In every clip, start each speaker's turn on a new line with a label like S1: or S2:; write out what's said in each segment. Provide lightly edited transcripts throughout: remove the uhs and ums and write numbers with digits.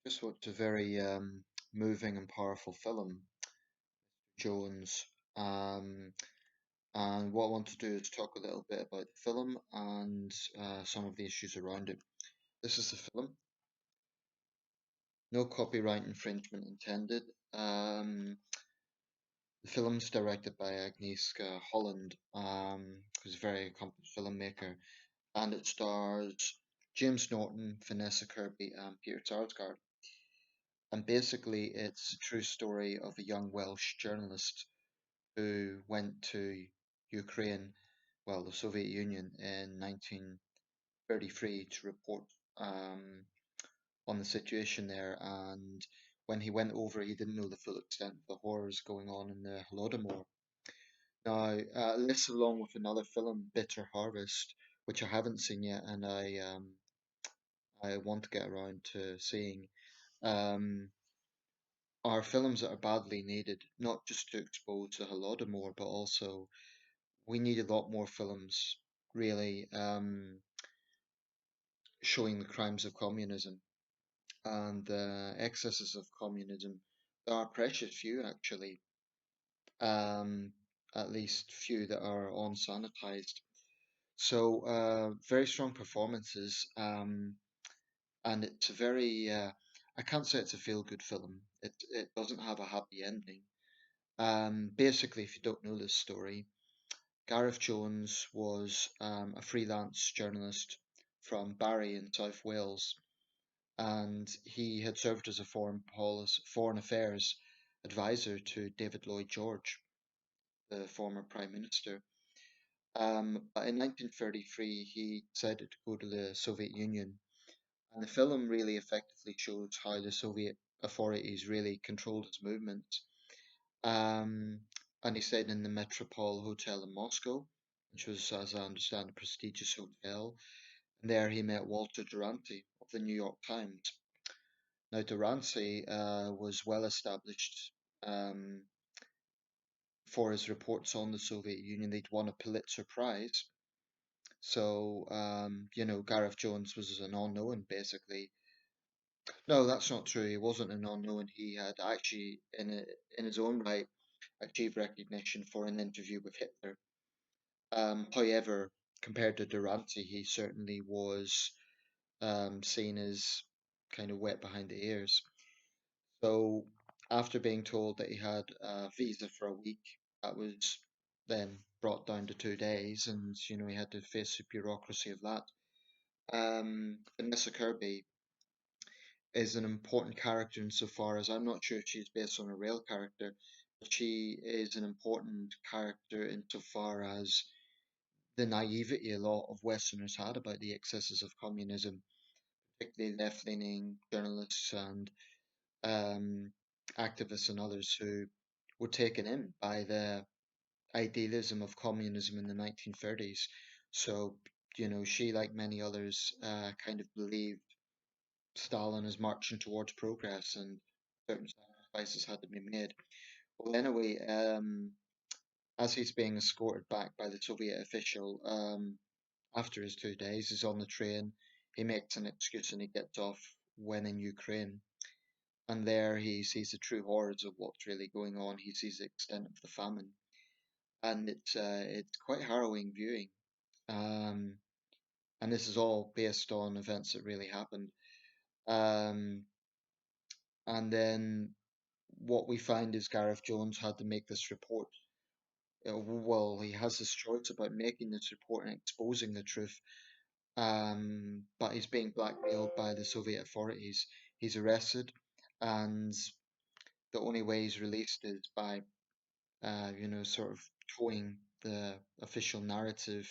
S1: Just watched a very moving and powerful film, Jones. Um, and what I want to do is talk a little bit about the film and some of the issues around it. This is the film. No copyright infringement intended. The film's directed by Agnieszka Holland, who's a very accomplished filmmaker, and it stars James Norton, Vanessa Kirby, and Peter Sarsgaard. And basically, it's a true story of a young Welsh journalist who went to Ukraine, well, the Soviet Union, in 1933 to report um, on the situation there. And when he went over, he didn't know the full extent of the horrors going on in the Holodomor. Now, this along with another film, Bitter Harvest, which I haven't seen yet, and I want to get around to seeing. Um, are films that are badly needed, not just to expose the Holodomor, but also we need a lot more films really showing the crimes of communism and the excesses of communism. There are precious few actually, um, at least few that are unsanitized. So very strong performances, and it's a very I can't say it's a feel good film. It doesn't have a happy ending. Basically, if you don't know this story, Gareth Jones was a freelance journalist from Barry in South Wales, and he had served as a foreign affairs advisor to David Lloyd George, the former Prime Minister. But in 1933, he decided to go to the Soviet Union, and the film really effectively shows how the Soviet authorities really controlled his movements. Um, and he stayed in the Metropole Hotel in Moscow, which was, as I understand, a prestigious hotel. And there he met Walter Duranty of the New York Times. Now, Duranty was well established um, for his reports on the Soviet Union. They'd won a Pulitzer Prize. So, Gareth Jones was an unknown, basically. No, that's not true. He wasn't an unknown. He had actually, in his own right, achieved recognition for an interview with Hitler. However, compared to Durante, he certainly was seen as kind of wet behind the ears. So, after being told that he had a visa for a week, that was then brought down to 2 days, and he had to face the bureaucracy of that. Vanessa Kirby is an important character insofar as I'm not sure if she's based on a real character, but she is an important character insofar as the naivety a lot of Westerners had about the excesses of communism, particularly left-leaning journalists and um, activists and others who were taken in by the idealism of communism in the 1930s. So, she, like many others, kind of believed Stalin is marching towards progress and certain sacrifices had to be made. Well, anyway, as he's being escorted back by the Soviet official, after his 2 days, he's on the train. He makes an excuse and he gets off when in Ukraine. And there he sees the true horrors of what's really going on. He sees the extent of the famine, and it's quite harrowing viewing. Um, and this is all based on events that really happened. Um, and then what we find is Gareth Jones had to make this report. Well, he has this choice about making this report and exposing the truth, but he's being blackmailed by the Soviet authorities. He's arrested, and the only way he's released is by, sort of towing the official narrative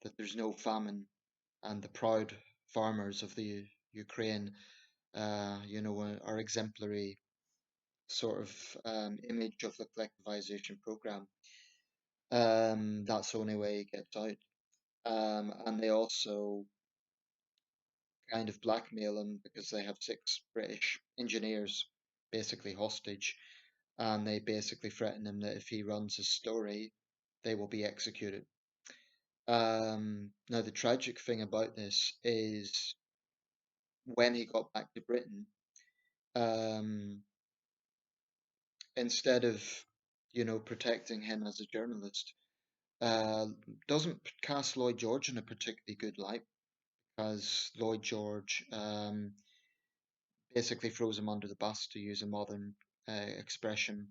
S1: that there's no famine and the proud farmers of the Ukraine, are exemplary sort of image of the collectivization program. That's the only way he gets out. And they also kind of blackmail him because they have 6 British engineers basically hostage, and they basically threaten him that if he runs his story, they will be executed. Now, the tragic thing about this is when he got back to Britain, um, instead of, protecting him as a journalist, uh, doesn't cast Lloyd George in a particularly good light, as Lloyd George basically throws him under the bus, to use a modern expression,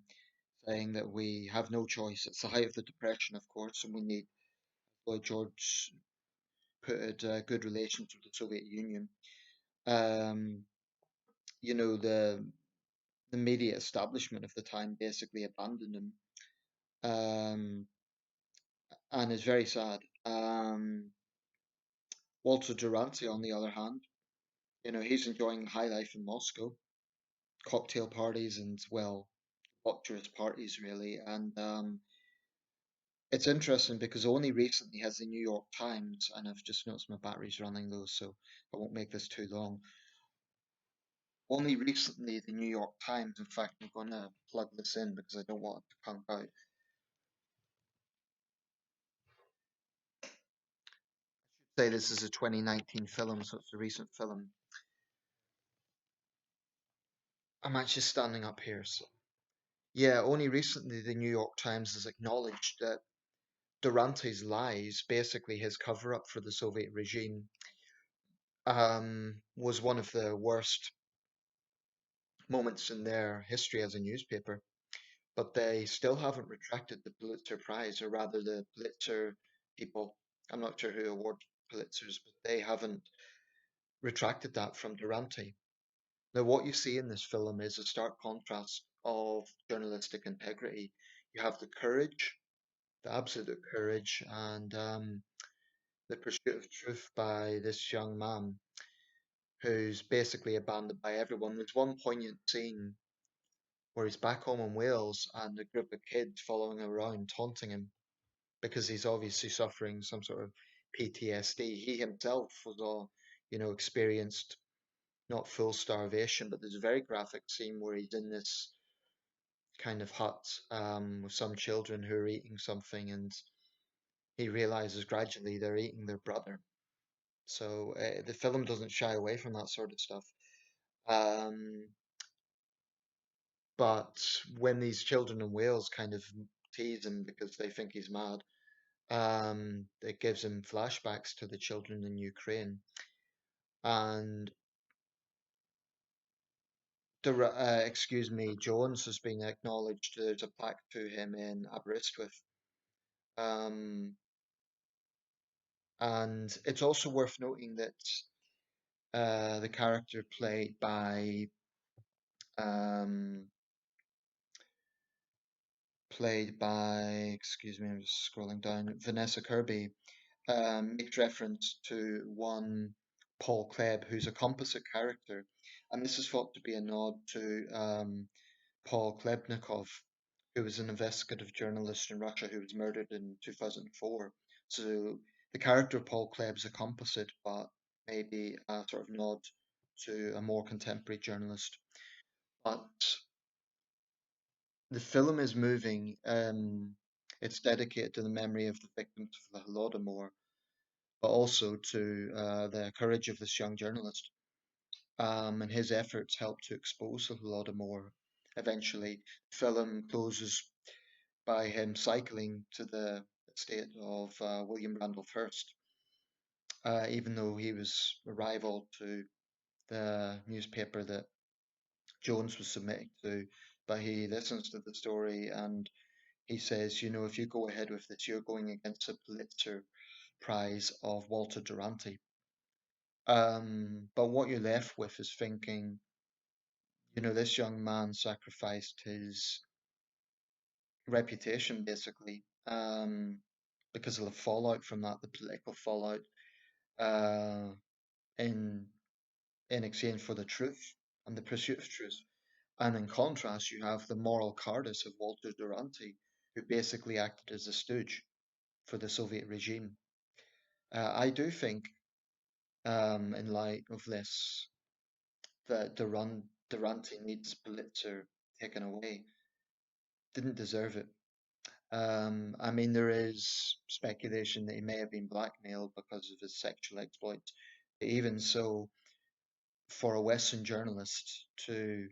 S1: saying that we have no choice. It's the height of the Depression, of course, and we need Lloyd George put it good relations with the Soviet Union. Um, the media establishment of the time basically abandoned him, um, and is very sad. Walter Duranty, on the other hand, he's enjoying high life in Moscow, cocktail parties and, well, debaucherous parties really. And it's interesting because only recently has the New York Times, and I've just noticed my battery's running low, so I won't make this too long. Only recently the New York Times, in fact, I'm going to plug this in because I don't want it to conk out. Say this is a 2019 film, so it's a recent film. I'm actually standing up here, so yeah, only recently the New York Times has acknowledged that Durante's lies, basically his cover up for the Soviet regime, was one of the worst moments in their history as a newspaper. But they still haven't retracted the Pulitzer Prize, or rather, the Pulitzer people. I'm not sure who award Pulitzers, but they haven't retracted that from Durante. Now, what you see in this film is a stark contrast of journalistic integrity. You have the courage, the absolute courage, and the pursuit of truth by this young man who's basically abandoned by everyone. There's one poignant scene where he's back home in Wales and a group of kids following him around, taunting him because he's obviously suffering some sort of PTSD. He himself was all, experienced not full starvation, but there's a very graphic scene where he's in this kind of hut with some children who are eating something, and he realizes gradually they're eating their brother. So the film doesn't shy away from that sort of stuff. Um, but when these children in Wales kind of tease him because they think he's mad, it gives him flashbacks to the children in Ukraine. And Jones has been acknowledged. There's a plaque to him in Aberystwyth. Um, and it's also worth noting that the character um, I'm just scrolling down, Vanessa Kirby, makes reference to one Paul Klebb, who's a composite character, and this is thought to be a nod to Paul Klebnikov, who was an investigative journalist in Russia who was murdered in 2004. So the character of Paul Klebb is a composite, but maybe a sort of nod to a more contemporary journalist. But the film is moving. It's dedicated to the memory of the victims of the Holodomor, but also to the courage of this young journalist. And his efforts helped to expose the Holodomor eventually. The film closes by him cycling to the estate of William Randolph Hearst, even though he was a rival to the newspaper that Jones was submitting to. But he listens to the story and he says, if you go ahead with this, you're going against the Pulitzer Prize of Walter Duranty. But what you're left with is thinking, this young man sacrificed his reputation basically, because of the fallout from that, the political fallout, uh, in exchange for the truth and the pursuit of truth. And in contrast, you have the moral cowardice of Walter Duranty, who basically acted as a stooge for the Soviet regime. I do think, in light of this, that Durante needs Pulitzer taken away. Didn't deserve it. I mean, there is speculation that he may have been blackmailed because of his sexual exploits. Even so, for a Western journalist to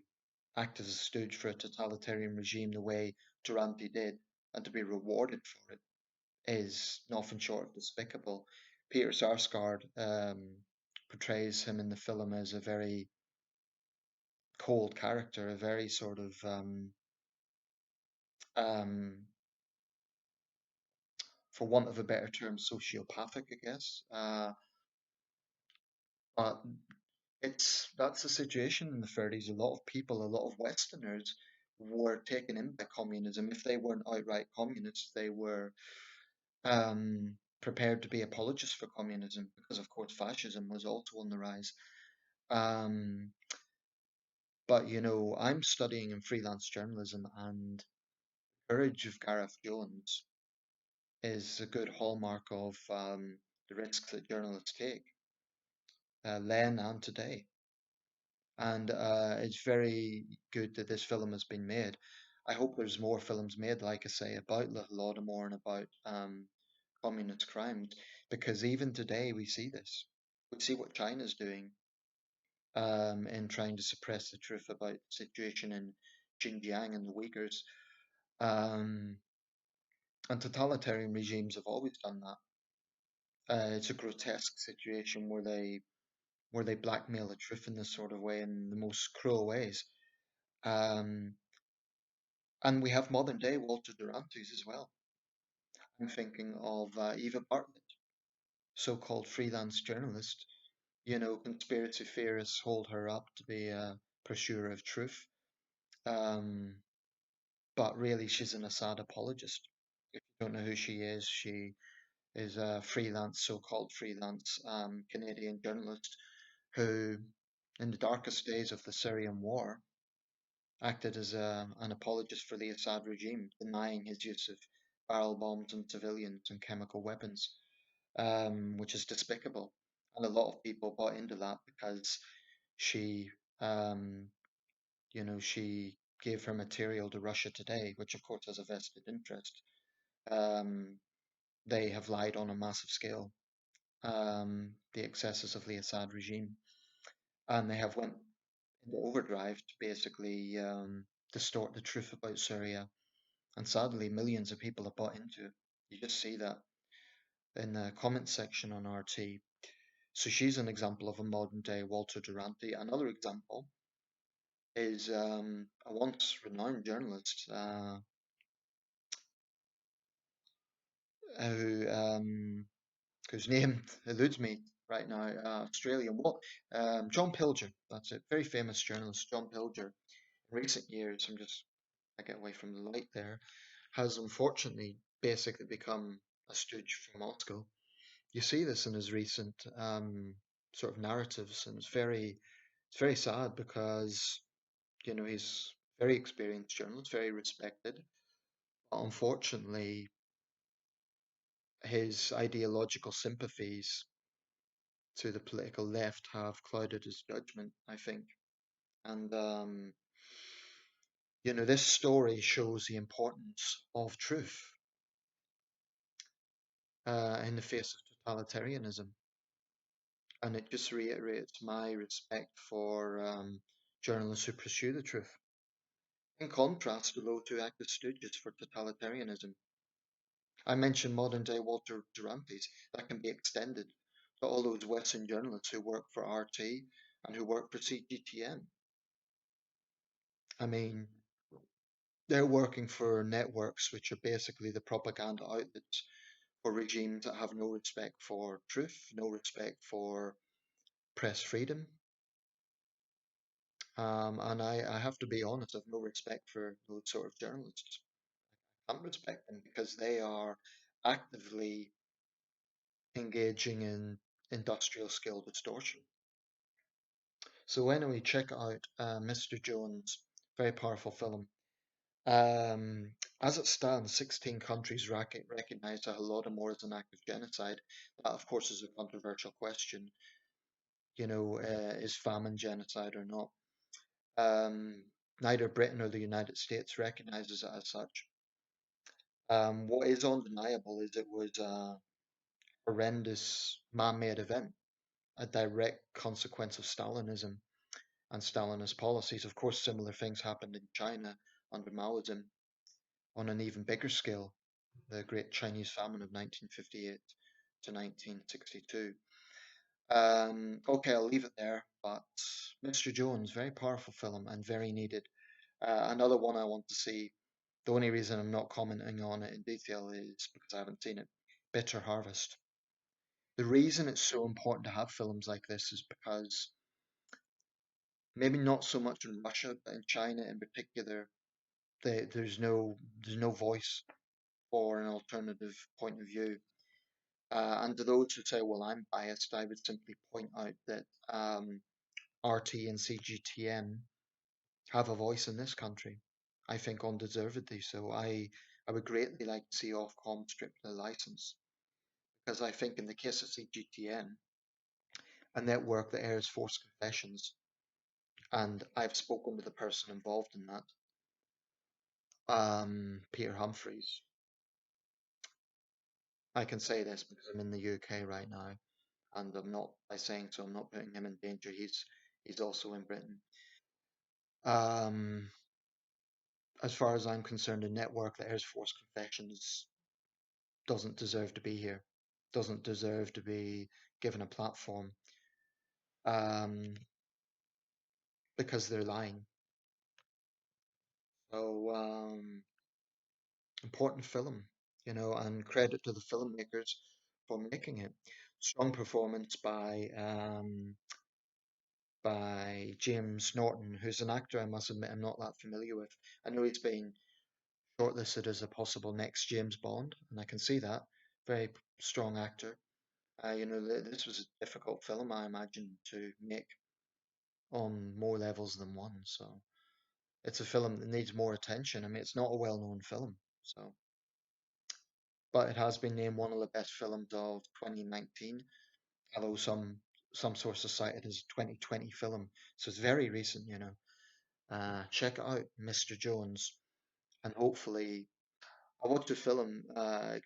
S1: act as a stooge for a totalitarian regime the way Durante did and to be rewarded for it is nothing short of despicable. Peter Sarsgaard portrays him in the film as a very cold character, a very sort of um, for want of a better term, sociopathic, I guess. But that's the situation in the 30s. A lot of people, a lot of Westerners were taken in by communism. If they weren't outright communists, they were prepared to be apologists for communism because, of course, fascism was also on the rise. Um, but I'm studying in freelance journalism, and the courage of Gareth Jones is a good hallmark of the risks that journalists take, then and today. And it's very good that this film has been made. I hope there's more films made, like I say, about the Holodomor and about communist crimes, because even today we see this. We see what China's doing in trying to suppress the truth about the situation in Xinjiang and the Uyghurs. Um, and totalitarian regimes have always done that. It's a grotesque situation where they blackmail the truth in this sort of way in the most cruel ways. Um, and we have modern day Walter Durantes as well. I'm thinking of Eva Bartlett, so-called freelance journalist. Conspiracy theorists hold her up to be a pursuer of truth. Um, but really, she's an Assad apologist. If you don't know who she is a freelance, so-called freelance Canadian journalist who, in the darkest days of the Syrian war, acted as an apologist for the Assad regime, denying his use of barrel bombs on civilians and chemical weapons, which is despicable. And a lot of people bought into that because she, um, she gave her material to Russia Today, which of course has a vested interest. Um, they have lied on a massive scale, the excesses of the Assad regime, and they have went into overdrive to basically distort the truth about Syria. And sadly, millions of people have bought into it. You just see that in the comment section on RT. So she's an example of a modern day Walter Durante. Another example is a once renowned journalist who whose name eludes me right now. Australian, what? John Pilger. That's it. Very famous journalist, John Pilger. In recent years, I get away from the light there, has unfortunately basically become a stooge for Moscow. You see this in his recent sort of narratives, and it's very sad because he's very experienced journalist, very respected. But unfortunately, his ideological sympathies to the political left have clouded his judgment, I think. And this story shows the importance of truth in the face of totalitarianism, and it just reiterates my respect for journalists who pursue the truth. In contrast to those who act as stooges for totalitarianism, I mentioned modern day Walter Durantes. That can be extended to all those Western journalists who work for RT and who work for CGTN. I mean, they're working for networks which are basically the propaganda outlets for regimes that have no respect for truth, no respect for press freedom. And I have to be honest, I have no respect for those sort of journalists. I can't respect them because they are actively engaging in industrial scale distortion. So anyway, check out Mr. Jones, very powerful film. As it stands, 16 countries recognize the Holodomor as an act of genocide. That, of course, is a controversial question. Is famine genocide or not? Neither Britain or the United States recognizes it as such. What is undeniable is it was a horrendous man-made event. a direct consequence of Stalinism and Stalinist policies. Of course, similar things happened in China under Maoism on an even bigger scale, the Great Chinese Famine of 1958 to 1962. Okay, I'll leave it there. But Mr. Jones, very powerful film and very needed. Another one I want to see. The only reason I'm not commenting on it in detail is because I haven't seen it. Bitter Harvest. The reason it's so important to have films like this is because maybe not so much in Russia, but in China in particular, there's no voice for an alternative point of view. And to those who say, well, I'm biased, I would simply point out that RT and CGTN have a voice in this country. I think undeservedly so. I would greatly like to see Ofcom strip the license because I think in the case of CGTN, a network that airs forced confessions, and I've spoken with the person involved in that, Peter Humphreys. I can say this because I'm in the UK right now, and I'm not by saying so. I'm not putting him in danger. He's also in Britain. Um, as far as I'm concerned, a network that airs forced confessions doesn't deserve to be here. Doesn't deserve to be given a platform. Um, because they're lying. So important film, and credit to the filmmakers for making it. Strong performance by James Norton, who's an actor I must admit I'm not that familiar with. I know he's been shortlisted as a possible next James Bond, and I can see that. Very strong actor. This was a difficult film, I imagine, to make on more levels than one. So it's a film that needs more attention. I mean, it's not a well-known film, so but it has been named one of the best films of 2019, although some sources cite it as a 2020 film. So it's very recent. Check it out, Mr. Jones, and hopefully I watched a film, a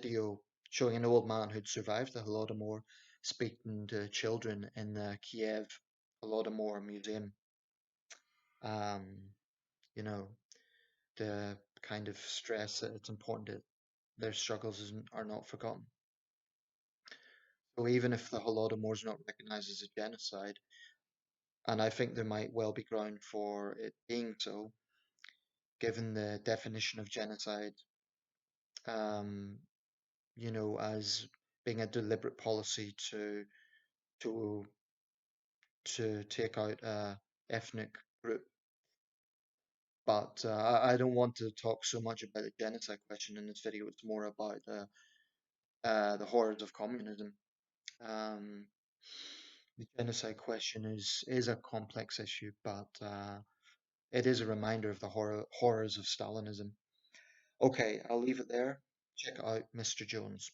S1: video showing an old man who'd survived the Holodomor speaking to children in the Kiev Holodomor Museum. Um, you know, the kind of stress that it's important that their struggles are not forgotten. So even if the Holodomor is not recognized as a genocide, and I think there might well be ground for it being so, given the definition of genocide, um, as being a deliberate policy to to take out a ethnic group. But I don't want to talk so much about the genocide question in this video. It's more about the horrors of communism. Um, the genocide question is a complex issue, but it is a reminder of the horrors of Stalinism. Okay, I'll leave it there. Check out Mr. Jones.